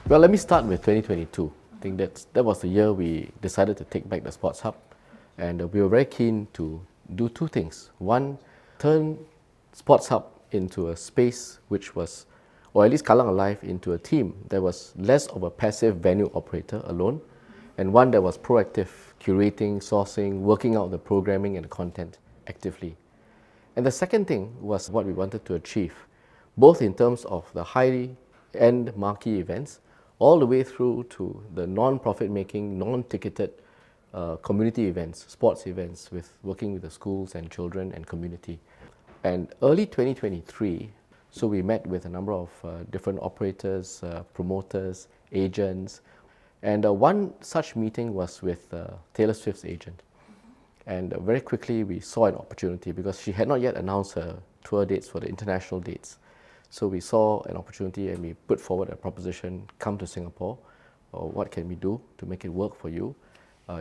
Well, let me start with 2022. I think that was the year we decided to take back the Sports Hub, and we were very keen to do two things. One, turn Sports Hub into a space which was, or at least Kallang Alive, into a team that was less of a passive venue operator alone, and one that was proactive, curating, sourcing, working out the programming and the content actively. And the second thing was what we wanted to achieve, both in terms of the high-end marquee events, all the way through to the non-profit making, non-ticketed community events, sports events, with working with the schools and children and community. And early 2023, so we met with a number of different operators, promoters, agents, and one such meeting was with Taylor Swift's agent. And very quickly we saw an opportunity because she had not yet announced her tour dates for the international dates. So we saw an opportunity and we put forward a proposition, come to Singapore, or what can we do to make it work for you,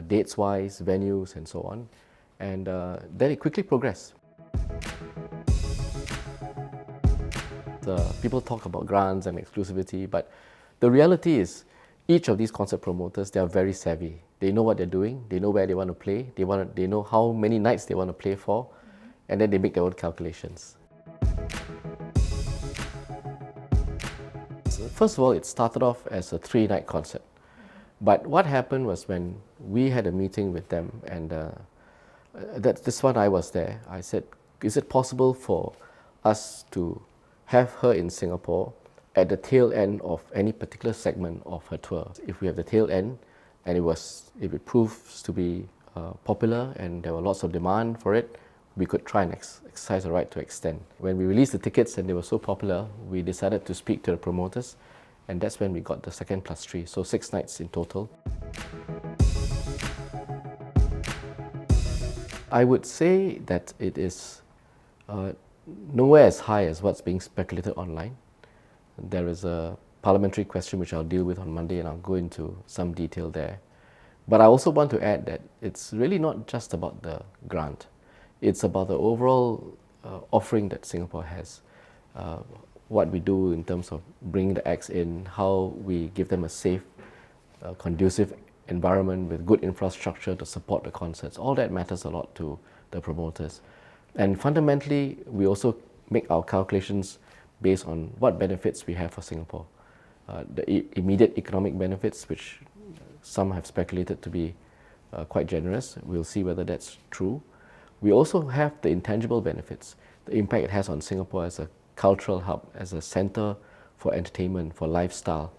dates-wise, venues and so on. And then it quickly progressed. People talk about grants and exclusivity, but the reality is each of these concert promoters, they are very savvy. They know what they're doing, they know where they want to play, they know how many nights they want to play for, and then they make their own calculations. So first of all, it started off as a 3-night concert. But what happened was when we had a meeting with them, and this one I was there, I said, is it possible for us to have her in Singapore at the tail end of any particular segment of her tour? If we have the tail end, and if it proves to be popular and there were lots of demand for it, we could try and exercise the right to extend. When we released the tickets and they were so popular, we decided to speak to the promoters, and that's when we got the second +3, so 6 nights in total. I would say that it is nowhere as high as what's being speculated online. There is a parliamentary question which I'll deal with on Monday, and I'll go into some detail there. But I also want to add that it's really not just about the grant. It's about the overall offering that Singapore has. What we do in terms of bringing the acts in, how we give them a safe, conducive environment with good infrastructure to support the concerts. All that matters a lot to the promoters. And fundamentally, we also make our calculations based on what benefits we have for Singapore. The immediate economic benefits, which some have speculated to be quite generous. We'll see whether that's true. We also have the intangible benefits, the impact it has on Singapore as a cultural hub, as a center for entertainment, for lifestyle.